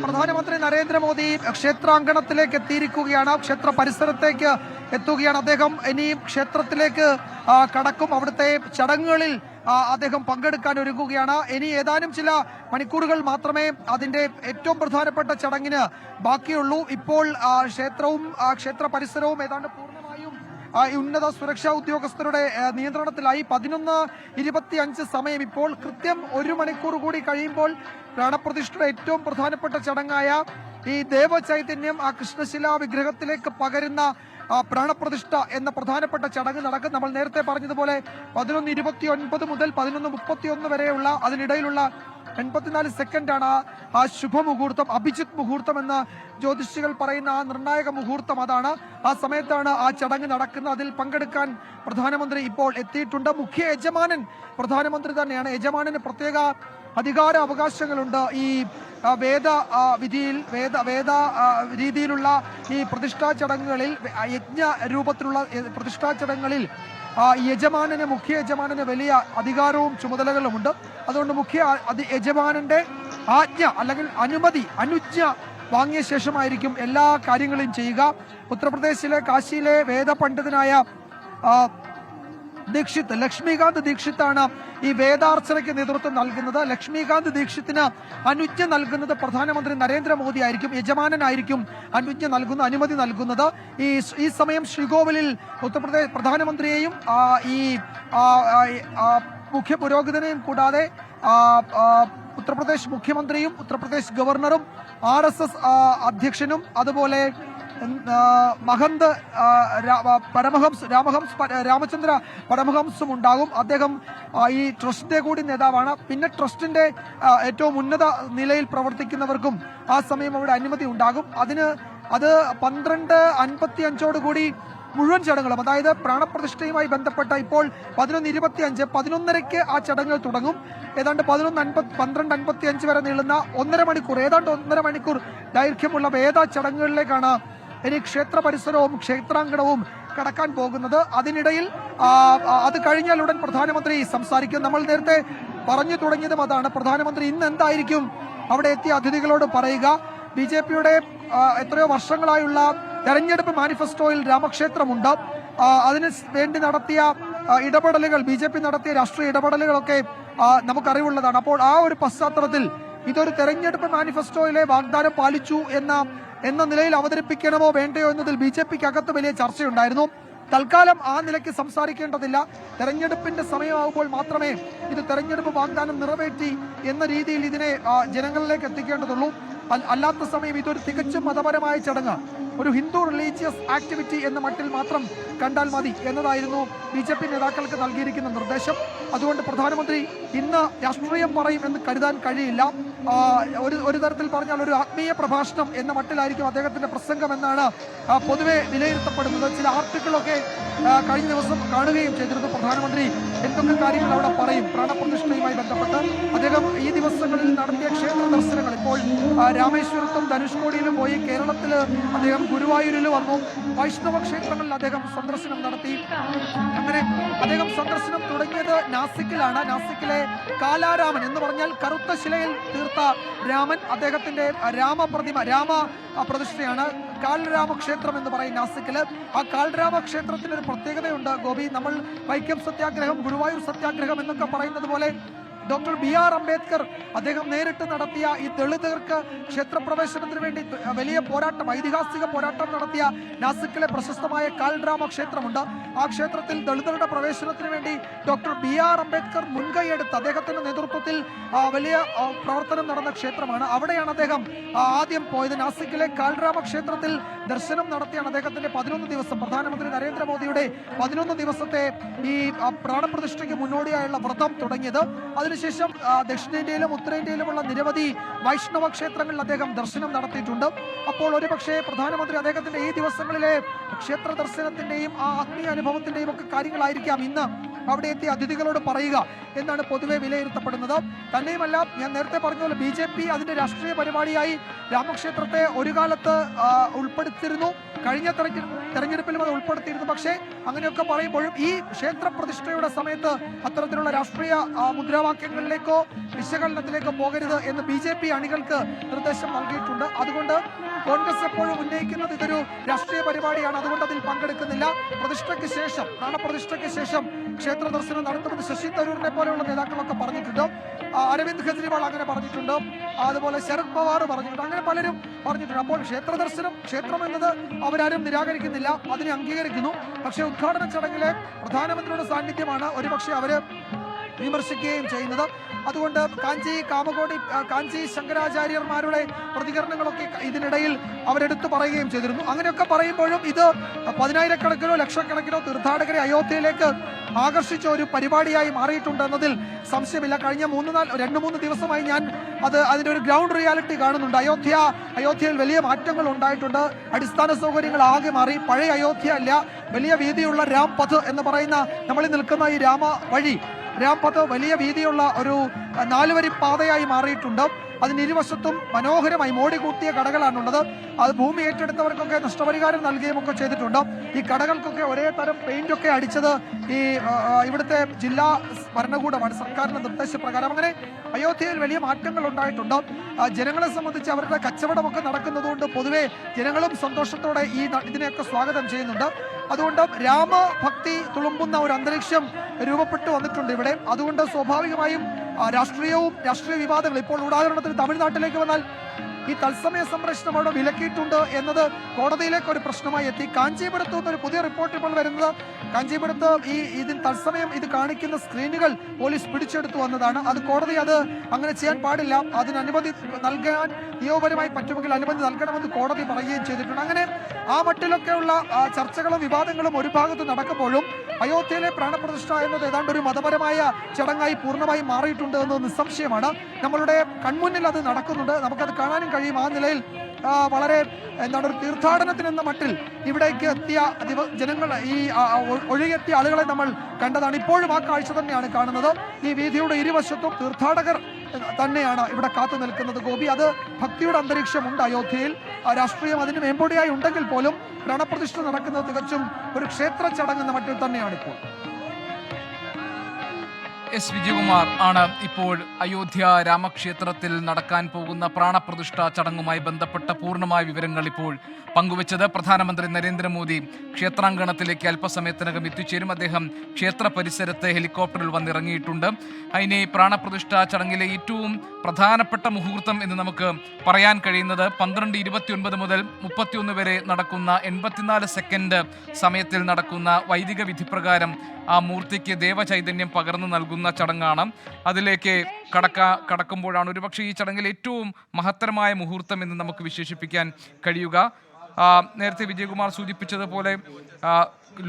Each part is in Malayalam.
പ്രധാനമന്ത്രി നരേന്ദ്രമോദി ക്ഷേത്രാങ്കണത്തിലേക്ക് എത്തിയിരിക്കുകയാണ്. ക്ഷേത്ര പരിസരത്തേക്ക് എത്തുകയാണ്. അദ്ദേഹം ഇനിയും ക്ഷേത്രത്തിലേക്ക് കടക്കും. അവിടുത്തെ ചടങ്ങുകളിൽ അദ്ദേഹം പങ്കെടുക്കാൻ ഒരുങ്ങുകയാണ്. ഇനി ഏതാനും ചില മണിക്കൂറുകൾ മാത്രമേ അതിന്റെ ഏറ്റവും പ്രധാനപ്പെട്ട ചടങ്ങിന് ബാക്കിയുള്ളൂ. ഇപ്പോൾ ക്ഷേത്രവും ക്ഷേത്ര പരിസരവും ഏതാണ്ട് പൂർണ്ണമായും ഉന്നത സുരക്ഷാ ഉദ്യോഗസ്ഥരുടെ നിയന്ത്രണത്തിലായി. 11:25 സമയം. ഇപ്പോൾ കൃത്യം 1 മണിക്കൂർ കൂടി കഴിയുമ്പോൾ പ്രാണപ്രതിഷ്ഠയുടെ ഏറ്റവും പ്രധാനപ്പെട്ട ചടങ്ങായ ഈ ദേവചൈതന്യം ആ കൃഷ്ണശിലാ വിഗ്രഹത്തിലേക്ക് പകരുന്ന പ്രാണപ്രതിഷ്ഠ എന്ന പ്രധാനപ്പെട്ട ചടങ്ങ് നടക്കും. നമ്മൾ നേരത്തെ പറഞ്ഞതുപോലെ 11:29 മുതൽ 11:31 വരെയുള്ള അതിനിടയിലുള്ള 84 സെക്കൻഡാണ് ആ ശുഭമുഹൂർത്തം, അഭിജിത് മുഹൂർത്തം എന്ന് ജ്യോതിഷികൾ പറയുന്ന ആ നിർണായക മുഹൂർത്തം. അതാണ് ആ സമയത്താണ് ആ ചടങ്ങ് നടക്കുന്നത്. അതിൽ പങ്കെടുക്കാൻ പ്രധാനമന്ത്രി ഇപ്പോൾ എത്തിയിട്ടുണ്ട്. മുഖ്യ യജമാനൻ പ്രധാനമന്ത്രി തന്നെയാണ്. യജമാനന് പ്രത്യേക അധികാര അവകാശങ്ങളുണ്ട്. ഈ വേദ വിധിയിൽ വേദ രീതിയിലുള്ള ഈ പ്രതിഷ്ഠാ ചടങ്ങുകളിൽ, യജ്ഞ രൂപത്തിലുള്ള പ്രതിഷ്ഠാ ചടങ്ങുകളിൽ മുഖ്യ യജമാനന് വലിയ അധികാരവും ചുമതലകളുമുണ്ട്. അതുകൊണ്ട് മുഖ്യ യജമാനന്റെ ആജ്ഞ അല്ലെങ്കിൽ അനുജ്ഞ വാങ്ങിയ ശേഷമായിരിക്കും എല്ലാ കാര്യങ്ങളും ചെയ്യുക. ഉത്തർപ്രദേശിലെ കാശിയിലെ വേദ പണ്ഡിതനായ ലക്ഷ്മികാന്ത് ദീക്ഷിത്താണ് ഈ വേദാർച്ചനയ്ക്ക് നേതൃത്വം നൽകുന്നത്. ലക്ഷ്മികാന്ത് ദീക്ഷിത്തിന് അനുജ്ഞ നൽകുന്നത് പ്രധാനമന്ത്രി നരേന്ദ്രമോദി ആയിരിക്കും. യജമാനനായിരിക്കും അനുമതി നൽകുന്നത്. ഈ സമയം ശ്രീകോവിലിൽ ഉത്തർപ്രദേശ് പ്രധാനമന്ത്രിയെയും ഈ മുഖ്യ പുരോഹിതനെയും കൂടാതെ ഉത്തർപ്രദേശ് മുഖ്യമന്ത്രിയും ഉത്തർപ്രദേശ് ഗവർണറും RSS അധ്യക്ഷനും അതുപോലെ മഹന്ത് രാമചന്ദ്ര പരമഹംസും ഉണ്ടാകും. അദ്ദേഹം ഈ ട്രസ്റ്റിന്റെ കൂടി നേതാവാണ്. പിന്നെ ട്രസ്റ്റിന്റെ ഏറ്റവും ഉന്നത നിലയിൽ പ്രവർത്തിക്കുന്നവർക്കും ആ സമയം അവിടെ അനുമതി ഉണ്ടാകും. അത് 12:55 കൂടി മുഴുവൻ ചടങ്ങുകളും, അതായത് പ്രാണപ്രതിഷ്ഠയുമായി ബന്ധപ്പെട്ട ഇപ്പോൾ 11:25 11:30 ആ ചടങ്ങുകൾ തുടങ്ങും. ഏതാണ്ട് 12:55 വരെ നീളുന്ന ഏതാണ്ട് ഒന്നര മണിക്കൂർ ദൈർഘ്യമുള്ള വേദ ചടങ്ങുകളിലേക്കാണ് ഇനി ക്ഷേത്ര പരിസരവും ക്ഷേത്രാങ്കണവും കടക്കാൻ പോകുന്നത്. അതിനിടയിൽ അത് കഴിഞ്ഞാൽ ഉടൻ പ്രധാനമന്ത്രി സംസാരിക്കും. നമ്മൾ നേരത്തെ പറഞ്ഞു തുടങ്ങിയതും അതാണ്. പ്രധാനമന്ത്രി ഇന്ന് എന്തായിരിക്കും അവിടെ എത്തിയ അതിഥികളോട് പറയുക? BJPയുടെ എത്രയോ വർഷങ്ങളായുള്ള തെരഞ്ഞെടുപ്പ് മാനിഫെസ്റ്റോയിൽ രാമക്ഷേത്രമുണ്ട്. അതിന് വേണ്ടി നടത്തിയ ഇടപെടലുകൾ, BJP നടത്തിയ രാഷ്ട്രീയ ഇടപെടലുകളൊക്കെ നമുക്കറിവുള്ളതാണ്. അപ്പോൾ ആ ഒരു പശ്ചാത്തലത്തിൽ ഇതൊരു തെരഞ്ഞെടുപ്പ് മാനിഫെസ്റ്റോയിലെ വാഗ്ദാനം പാലിച്ചു എന്ന നിലയിൽ അവതരിപ്പിക്കണമോ വേണ്ടയോ എന്നതിൽ BJPക്ക് അകത്ത് വലിയ ചർച്ചയുണ്ടായിരുന്നു. തൽക്കാലം ആ നിലയ്ക്ക് സംസാരിക്കേണ്ടതില്ല. തെരഞ്ഞെടുപ്പിന്റെ സമയമാകുമ്പോൾ മാത്രമേ ഇത് തെരഞ്ഞെടുപ്പ് വാഗ്ദാനം നിറവേറ്റി എന്ന രീതിയിൽ ഇതിനെ ജനങ്ങളിലേക്ക് എത്തിക്കേണ്ടതുള്ളൂ. അല്ലാത്ത സമയം ഇതൊരു തികച്ചും മതപരമായ ചടങ്ങ്, ഒരു ഹിന്ദു റിലീജിയസ് ആക്ടിവിറ്റി എന്ന മട്ടിൽ മാത്രം കണ്ടാൽ മതി എന്നതായിരുന്നു BJP നേതാക്കൾക്ക് നൽകിയിരിക്കുന്ന നിർദ്ദേശം. അതുകൊണ്ട് പ്രധാനമന്ത്രി ഇന്ന് രാഷ്ട്രീയം പറയും എന്ന് കരുതാൻ കഴിയില്ല. ഒരു തരത്തിൽ പറഞ്ഞാൽ ഒരു ആത്മീയ പ്രഭാഷണം എന്ന മട്ടിലായിരിക്കും അദ്ദേഹത്തിന്റെ പ്രസംഗം എന്നാണ് പൊതുവെ വിലയിരുത്തപ്പെടുന്നത്. ചില ആർട്ടിക്കിളൊക്കെ കഴിഞ്ഞ ദിവസം കാണുകയും ചെയ്തിരുന്നു. പ്രധാനമന്ത്രി എന്തൊക്കെ കാര്യങ്ങൾ അവിടെ പറയും പ്രാണപ്രതിഷ്ഠയുമായി ബന്ധപ്പെട്ട്. അദ്ദേഹം ഈ ദിവസങ്ങളിൽ നടത്തിയ ക്ഷേത്ര ദർശനങ്ങൾ, ഇപ്പോൾ രാമേശ്വരത്തും ധനുഷ്കോടിയിലും പോയി, കേരളത്തിൽ അദ്ദേഹം ഗുരുവായൂരിൽ വന്നു, വൈഷ്ണവ ക്ഷേത്രങ്ങളിൽ അദ്ദേഹം സന്ദർശനം നടത്തി. അങ്ങനെ അദ്ദേഹം സന്ദർശനം തുടങ്ങിയത് നാസിക്കിലാണ്. നാസിക്കിലെ കാലാരാമൻ എന്ന് പറഞ്ഞാൽ കറുത്ത ശിലയിൽ തീർത്ത രാമൻ, അദ്ദേഹത്തിന്റെ രാമ പ്രതിഷ്ഠയാണ് കാൽരാമ ക്ഷേത്രം എന്ന് പറയും നാസിക്കില്. ആ കാൽരാമ ക്ഷേത്രത്തിന് ഒരു പ്രത്യേകതയുണ്ട് ഗോപി. നമ്മൾ വൈക്കം സത്യാഗ്രഹം, ഗുരുവായൂർ സത്യാഗ്രഹം എന്നൊക്കെ പറയുന്നത് പോലെ ഡോക്ടർ BR അംബേദ്കർ അദ്ദേഹം നേരിട്ട് നടത്തിയ ഈ ദളിതർക്ക് ക്ഷേത്രപ്രവേശനത്തിന് വേണ്ടി വലിയ പോരാട്ടം, ഐതിഹാസിക പോരാട്ടം നടത്തിയ നാസിക്കിലെ പ്രശസ്തമായ കാൽരാമ ക്ഷേത്രമുണ്ട്. ആ ക്ഷേത്രത്തിൽ ദളിതരുടെ പ്രവേശനത്തിന് വേണ്ടി ഡോക്ടർ BR അംബേദ്കർ മുൻകൈയെടുത്ത് അദ്ദേഹത്തിന്റെ നേതൃത്വത്തിൽ വലിയ പ്രവർത്തനം നടന്ന ക്ഷേത്രമാണ്. അവിടെയാണ് അദ്ദേഹം ആദ്യം പോയത്. നാസിക്കിലെ കാൽരാമ ക്ഷേത്രത്തിൽ ദർശനം നടത്തിയാണ് അദ്ദേഹത്തിന്റെ 11 ദിവസം, പ്രധാനമന്ത്രി നരേന്ദ്രമോദിയുടെ 11 ദിവസത്തെ ഈ പ്രാണപ്രതിഷ്ഠയ്ക്ക് മുന്നോടിയായുള്ള വ്രതം തുടങ്ങിയത്. അതിനുശേഷം ദക്ഷിണേന്ത്യയിലും ഉത്തരേന്ത്യയിലുമുള്ള നിരവധി വൈഷ്ണവ ക്ഷേത്രങ്ങളിൽ അദ്ദേഹം ദർശനം നടത്തിയിട്ടുണ്ട്. അപ്പോൾ ഒരുപക്ഷെ പ്രധാനമന്ത്രി അദ്ദേഹത്തിന്റെ ഈ ദിവസങ്ങളിലെ ക്ഷേത്ര ദർശനത്തിന്റെയും ആ ആത്മീയ അനുഭവത്തിന്റെയും ഒക്കെ കാര്യങ്ങളായിരിക്കാം ഇന്ന് അവിടെ എത്തി അതിഥികളോട് പറയുക എന്നാണ് പൊതുവെ വിലയിരുത്തപ്പെടുന്നത്. തന്നെയുമല്ല, ഞാൻ നേരത്തെ പറഞ്ഞ പോലെ BJP അതിന്റെ രാഷ്ട്രീയ പരിപാടിയായി രാമക്ഷേത്രത്തെ ഒരു കാലത്ത് ഉൾപ്പെടുത്തിയിരുന്നു. കഴിഞ്ഞ തെരഞ്ഞെടുപ്പിലും അത് ഉൾപ്പെടുത്തിയിരുന്നു. പക്ഷേ അങ്ങനെയൊക്കെ പറയുമ്പോഴും ഈ ക്ഷേത്ര പ്രതിഷ്ഠയുടെ സമയത്ത് അത്തരത്തിലുള്ള രാഷ്ട്രീയ മുദ്രാവാക്യങ്ങളിലേക്കോ വിശകലനത്തിലേക്കോ പോകരുത് എന്ന് BJP അണികൾക്ക് നിർദ്ദേശം നൽകിയിട്ടുണ്ട്. അതുകൊണ്ട് കോൺഗ്രസ് എപ്പോഴും ഉന്നയിക്കുന്നത് ഇതൊരു രാഷ്ട്രീയ പരിപാടിയാണ്, അതുകൊണ്ട് അതിൽ പങ്കെടുക്കുന്നില്ല. പ്രതിഷ്ഠയ്ക്ക് ശേഷം, പ്രാണപ്രതിഷ്ഠയ്ക്ക് ശേഷം ക്ഷേത്ര ദർശനം നടത്തുമെന്ന് ശശി തരൂരിനെ പോലെയുള്ള നേതാക്കളൊക്കെ പറഞ്ഞിട്ടുണ്ട്. അരവിന്ദ് കെജ്രിവാൾ അങ്ങനെ പറഞ്ഞിട്ടുണ്ട്. അതുപോലെ ശരത് പവാർ പറഞ്ഞിട്ടുണ്ട്. അങ്ങനെ പലരും പറഞ്ഞിട്ടുണ്ട്. അപ്പോൾ ക്ഷേത്രം എന്നത് അവരാരും നിരാകരിക്കുന്നില്ല, അതിനെ അംഗീകരിക്കുന്നു. പക്ഷേ ഉദ്ഘാടന ചടങ്ങിലെ പ്രധാനമന്ത്രിയുടെ സാന്നിധ്യമാണ് ഒരുപക്ഷെ അവര് വിമർശിക്കുകയും ചെയ്യുന്നത്. അതുകൊണ്ട് കാഞ്ചി ശങ്കരാചാര്യന്മാരുടെ പ്രതികരണങ്ങളൊക്കെ ഇതിനിടയിൽ അവരെടുത്തു പറയുകയും ചെയ്തിരുന്നു. അങ്ങനെയൊക്കെ പറയുമ്പോഴും ഇത് 10,000-കണക്കിനോ ലക്ഷക്കണക്കിനോ തീർത്ഥാടകരെ അയോധ്യയിലേക്ക് ആകർഷിച്ച ഒരു പരിപാടിയായി മാറിയിട്ടുണ്ട് എന്നതിൽ സംശയമില്ല. കഴിഞ്ഞ 2-3 ദിവസമായി ഞാൻ അതിൻ്റെ ഒരു ഗ്രൗണ്ട് റിയാലിറ്റി കാണുന്നുണ്ട്. അയോധ്യയിൽ വലിയ മാറ്റങ്ങൾ ഉണ്ടായിട്ടുണ്ട്. അടിസ്ഥാന സൗകര്യങ്ങൾ ആകെ മാറി. പഴയ അയോധ്യ അല്ല, വലിയ വീതിയുള്ള രാംപഥ് എന്ന് പറയുന്ന നമ്മളിൽ നിൽക്കുന്ന ഈ രാംപഥ് വലിയ വീതിയുള്ള ഒരു 4 വരി പാതയായി മാറിയിട്ടുണ്ട്. അതിന് ഇരുവശത്തും മനോഹരമായി മോടി കൂട്ടിയ കടകളാണുള്ളത്. അത് ഭൂമി ഏറ്റെടുത്തവർക്കൊക്കെ നഷ്ടപരിഹാരം നൽകുകയും ഒക്കെ ചെയ്തിട്ടുണ്ട്. ഈ കടകൾക്കൊക്കെ ഒരേ തരം പെയിന്റ് ഒക്കെ അടിച്ചത് ഈ ഇവിടുത്തെ ജില്ലാ ഭരണകൂടമാണ്, സർക്കാരിന്റെ നിർദ്ദേശപ്രകാരം. അങ്ങനെ അയോധ്യയിൽ വലിയ മാറ്റങ്ങൾ ഉണ്ടായിട്ടുണ്ട്. ജനങ്ങളെ സംബന്ധിച്ച് അവരുടെ കച്ചവടമൊക്കെ നടക്കുന്നതുകൊണ്ട് പൊതുവെ ജനങ്ങളും സന്തോഷത്തോടെ ഇതിനെയൊക്കെ സ്വാഗതം ചെയ്യുന്നുണ്ട്. അതുകൊണ്ട് രാമഭക്തി തുളുമ്പുന്ന ഒരു അന്തരീക്ഷം രൂപപ്പെട്ടു വന്നിട്ടുണ്ട് ഇവിടെ. അതുകൊണ്ട് സ്വാഭാവികമായും രാഷ്ട്രീയ വിവാദങ്ങൾ ഇപ്പോൾ ഉദാഹരണത്തിന് തമിഴ്നാട്ടിലേക്ക് വന്നാൽ ഈ തത്സമയ സംപ്രേഷണം അവിടെ വിലക്കിയിട്ടുണ്ട് എന്നത് കോടതിയിലേക്ക് ഒരു പ്രശ്നമായി എത്തി. കാഞ്ചീപുരത്ത് നിന്നൊരു പുതിയ റിപ്പോർട്ട് ഇപ്പോൾ വരുന്നത്, കാഞ്ചീപുരത്ത് ഇതിന് തത്സമയം ഇത് കാണിക്കുന്ന സ്ക്രീനുകൾ പോലീസ് പിടിച്ചെടുത്തു വന്നതാണ്. അത് കോടതി അങ്ങനെ ചെയ്യാൻ പാടില്ല, അതിന് അനുമതി നൽകാൻ നിയമപരമായി പറ്റുമെങ്കിൽ അനുമതി നൽകണമെന്ന് കോടതി പറയുകയും ചെയ്തിട്ടുണ്ട്. അങ്ങനെ ആ മട്ടിലൊക്കെയുള്ള ചർച്ചകളും വിവാദങ്ങളും ഒരു ഭാഗത്ത് നടക്കുമ്പോഴും അയോധ്യയിലെ പ്രാണപ്രതിഷ്ഠ എന്നത് ഏതാണ്ട് ഒരു മതപരമായ ചടങ്ങായി പൂർണ്ണമായി മാറിയിട്ടുണ്ട് എന്ന് നിസ്സംശയമാണ്. നമ്മളുടെ കൺമുന്നിൽ അത് നടക്കുന്നുണ്ട്, നമുക്കത് കാണാനും കഴിയും. ആ നിലയിൽ വളരെ ഒരു തീർത്ഥാടനത്തിനെന്ന മട്ടിൽ ഇവിടേക്ക് എത്തിയ ജനങ്ങൾ, ഈ ഒഴുകിയെത്തിയ ആളുകളെ നമ്മൾ കണ്ടതാണ്. ഇപ്പോഴും ആ കാഴ്ച തന്നെയാണ് കാണുന്നത്. ഈ വീതിയുടെ ഇരുവശത്തും തീർത്ഥാടകർ തന്നെയാണ് ഇവിടെ കാത്തു നിൽക്കുന്നത്. ഗോപി, അത് ഭക്തിയുടെ അന്തരീക്ഷമുണ്ട് അയോധ്യയിൽ. രാഷ്ട്രീയം അതിന് മേമ്പൊടിയായി ഉണ്ടെങ്കിൽ പോലും പ്രാണപ്രതിഷ്ഠ നടക്കുന്നത് തികച്ചും ഒരു ക്ഷേത്ര ചടങ്ങെന്ന മട്ടിൽ തന്നെയാണിപ്പോൾ. എസ് വിജയകുമാർ ആണ് ഇപ്പോൾ അയോധ്യ രാമക്ഷേത്രത്തിൽ നടക്കാൻ പോകുന്ന പ്രാണപ്രതിഷ്ഠ ചടങ്ങുമായി ബന്ധപ്പെട്ട പൂർണ്ണമായ വിവരങ്ങൾ ഇപ്പോൾ പങ്കുവച്ചത്. പ്രധാനമന്ത്രി നരേന്ദ്രമോദി ക്ഷേത്രാങ്കണത്തിലേക്ക് അല്പസമയത്തിനകം എത്തിച്ചേരും. അദ്ദേഹം ക്ഷേത്ര പരിസരത്ത് ഹെലികോപ്റ്ററിൽ വന്നിറങ്ങിയിട്ടുണ്ട്. അതിന് പ്രാണപ്രതിഷ്ഠ ചടങ്ങിലെ ഏറ്റവും പ്രധാനപ്പെട്ട മുഹൂർത്തം എന്ന് നമുക്ക് പറയാൻ കഴിയുന്നത് 12:29 മുതൽ 31 വരെ നടക്കുന്ന 84 സെക്കൻഡ് സമയത്തിൽ നടക്കുന്ന വൈദിക വിധിപ്രകാരം ആ മൂർത്തിക്ക് ദേവചൈതന്യം പകർന്നു നൽകുന്ന ചടങ്ങാണ്. അതിലേക്ക് കടക്കുമ്പോഴാണ് ഒരുപക്ഷെ ഈ ചടങ്ങിൽ ഏറ്റവും മഹത്തരമായ മുഹൂർത്തം എന്ന് നമുക്ക് വിശേഷിപ്പിക്കാൻ കഴിയുക. നേരത്തെ വിജയകുമാർ സൂചിപ്പിച്ചതുപോലെ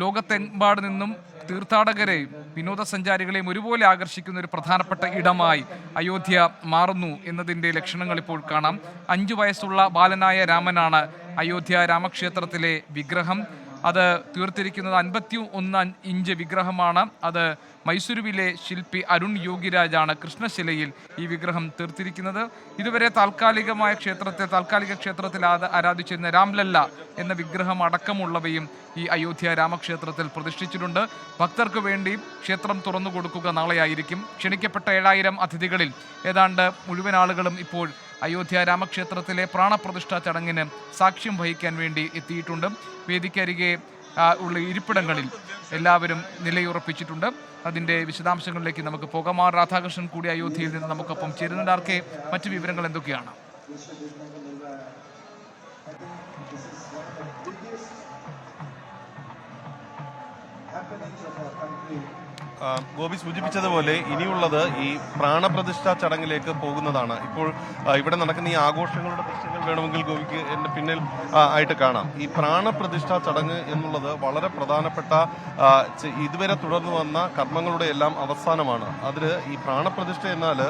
ലോകത്തെമ്പാട് നിന്നും തീർത്ഥാടകരെയും വിനോദസഞ്ചാരികളെയും ഒരുപോലെ ആകർഷിക്കുന്ന ഒരു പ്രധാനപ്പെട്ട ഇടമായി അയോധ്യ മാറുന്നു എന്നതിൻ്റെ ലക്ഷണങ്ങൾ ഇപ്പോൾ കാണാം. 5 വയസ്സുള്ള ബാലനായ രാമനാണ് അയോധ്യ രാമക്ഷേത്രത്തിലെ വിഗ്രഹം. അത് തീർത്തിരിക്കുന്നത് 51 ഇഞ്ച് വിഗ്രഹമാണ്. അത് മൈസൂരുവിലെ ശില്പി അരുൺ യോഗിരാജാണ് കൃഷ്ണശിലയിൽ ഈ വിഗ്രഹം തീർത്തിരിക്കുന്നത്. ഇതുവരെ താൽക്കാലിക ക്ഷേത്രത്തിൽ ആരാധിച്ചിരുന്ന രാംലല്ല എന്ന വിഗ്രഹം അടക്കമുള്ളവയും ഈ അയോധ്യ രാമക്ഷേത്രത്തിൽ പ്രതിഷ്ഠിച്ചിട്ടുണ്ട്. ഭക്തർക്ക് വേണ്ടി ക്ഷേത്രം തുറന്നു കൊടുക്കുക നാളെയായിരിക്കും. ക്ഷണിക്കപ്പെട്ട 7000 അതിഥികളിൽ ഏതാണ്ട് മുഴുവൻ ആളുകളും ഇപ്പോൾ അയോധ്യ രാമക്ഷേത്രത്തിലെ പ്രാണപ്രതിഷ്ഠാ ചടങ്ങിന് സാക്ഷ്യം വഹിക്കാൻ വേണ്ടി എത്തിയിട്ടുണ്ട്. വേദിക്കരികെ ഉള്ള ഇരിപ്പിടങ്ങളിൽ എല്ലാവരും നിലയുറപ്പിച്ചിട്ടുണ്ട്. അതിൻ്റെ വിശദാംശങ്ങളിലേക്ക് നമുക്ക് പോകാം. രാധാകൃഷ്ണൻ കൂടി അയോധ്യയിൽ നിന്ന് നമുക്കൊപ്പം ചേരുന്നുണ്ട്. ആർക്കെ മറ്റു വിവരങ്ങൾ എന്തൊക്കെയാണ്? ഗോപി സൂചിപ്പിച്ചതുപോലെ ഇനിയുള്ളത് ഈ പ്രാണപ്രതിഷ്ഠാ ചടങ്ങിലേക്ക് പോകുന്നതാണ്. ഇപ്പോൾ ഇവിടെ നടക്കുന്ന ഈ ആഘോഷങ്ങളുടെ ദൃശ്യങ്ങൾ വേണമെങ്കിൽ ഗോപിക്ക് എൻ്റെ പിന്നിൽ ആയിട്ട് കാണാം. ഈ പ്രാണപ്രതിഷ്ഠാ ചടങ്ങ് എന്നുള്ളത് വളരെ പ്രധാനപ്പെട്ട ഇതുവരെ തുടർന്നു വന്ന കർമ്മങ്ങളുടെ എല്ലാം അവസാനമാണ്. അതിൽ ഈ പ്രാണപ്രതിഷ്ഠ എന്നാൽ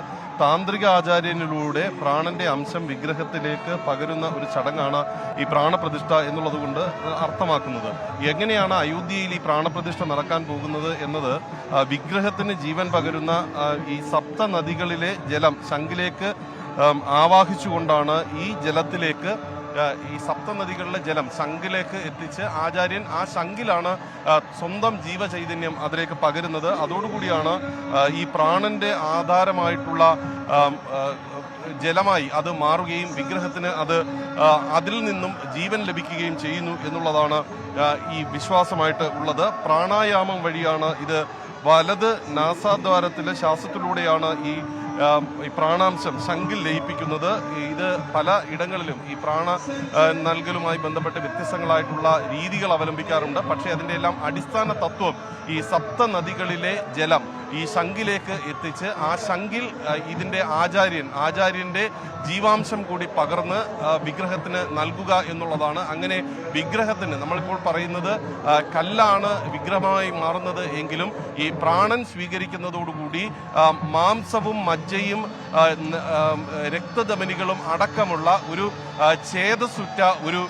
താന്ത്രിക ആചാര്യനിലൂടെ പ്രാണന്റെ അംശം വിഗ്രഹത്തിലേക്ക് പകരുന്ന ഒരു ചടങ്ങാണ് ഈ പ്രാണപ്രതിഷ്ഠ എന്നുള്ളത് കൊണ്ട് അർത്ഥമാക്കുന്നത്. എങ്ങനെയാണ് അയോധ്യയിൽ ഈ പ്രാണപ്രതിഷ്ഠ നടക്കാൻ പോകുന്നത് എന്നത് വിഗ്രഹത്തിന് ജീവൻ പകരുന്ന ഈ സപ്ത നദികളിലെ ജലം ശംഖിലേക്ക് ആവാഹിച്ചുകൊണ്ടാണ് ഈ ജലത്തിലേക്ക് ഈ സപ്തനദികളിലെ ജലം ശംഖിലേക്ക് എത്തിച്ച് ആചാര്യൻ ആ ശംഖിലാണ് സ്വന്തം ജീവചൈതന്യം അതിലേക്ക് പകരുന്നത്. അതോടുകൂടിയാണ് ഈ പ്രാണന്റെ ആധാരമായിട്ടുള്ള ജലമായി അത് മാറുകയും വിഗ്രഹത്തിന് അതിൽ നിന്നും ജീവൻ ലഭിക്കുകയും ചെയ്യുന്നു എന്നുള്ളതാണ് ഈ വിശ്വാസമായിട്ട് ഉള്ളത്. പ്രാണായാമം വഴിയാണ് ഇത് വലത് നാസാദ്വാരത്തിലെ ശ്വാസത്തിലൂടെയാണ് ഈ പ്രാണാംശം ശംഖിൽ ലയിപ്പിക്കുന്നത്. ഇത് പല ഇടങ്ങളിലും ഈ പ്രാണ നൽകലുമായി ബന്ധപ്പെട്ട് വ്യത്യസ്തങ്ങളായിട്ടുള്ള രീതികൾ അവലംബിക്കാറുണ്ട്. പക്ഷേ അതിൻ്റെ എല്ലാം അടിസ്ഥാന തത്വം ഈ സപ്ത നദികളിലെ ജലം ഈ ശംഖിലേക്ക് എത്തിച്ച് ആ ശംഖിൽ ഇതിൻ്റെ ആചാര്യൻ്റെ ജീവാംശം കൂടി പകർന്ന് വിഗ്രഹത്തിന് നൽകുക എന്നുള്ളതാണ്. അങ്ങനെ വിഗ്രഹത്തിന് നമ്മളിപ്പോൾ പറയുന്നത് കല്ലാണ് വിഗ്രഹമായി മാറുന്നത് എങ്കിലും ഈ പ്രാണൻ സ്വീകരിക്കുന്നതോടുകൂടി മാംസവും മജ്ജയും രക്തധമനികളും അടക്കമുള്ള ഒരു ഛേദസുറ്റ ഒരു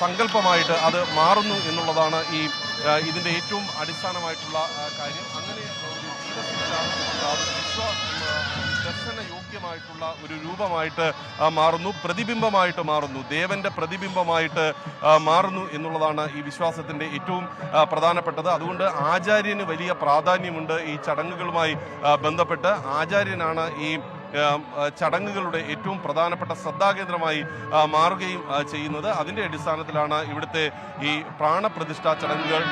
സങ്കല്പമായിട്ട് അത് മാറുന്നു എന്നുള്ളതാണ് ഇതിന്റെ ഏറ്റവും അടിസ്ഥാനമായിട്ടുള്ള കാര്യം. അങ്ങനെ ഒരു ദർശന യോഗ്യമായിട്ടുള്ള ഒരു രൂപമായിട്ട് മാറുന്നു, പ്രതിബിംബമായിട്ട് മാറുന്നു, ദേവന്റെ പ്രതിബിംബമായിട്ട് മാറുന്നു എന്നുള്ളതാണ് ഈ വിശ്വാസത്തിന്റെ ഏറ്റവും പ്രധാനപ്പെട്ടത്. അതുകൊണ്ട് ആചാര്യന് വലിയ പ്രാധാന്യമുണ്ട് ഈ ചടങ്ങുകളുമായി ബന്ധപ്പെട്ട്. ആചാര്യനാണ് ഈ ചടങ്ങുകളുടെ ഏറ്റവും പ്രധാനപ്പെട്ട ശ്രദ്ധാകേന്ദ്രമായി മാറുകയും ചെയ്യുന്നത്. അതിന്റെ അടിസ്ഥാനത്തിലാണ് ഇവിടുത്തെ ഈ പ്രാണപ്രതിഷ്ഠാ ചടങ്ങുകൾ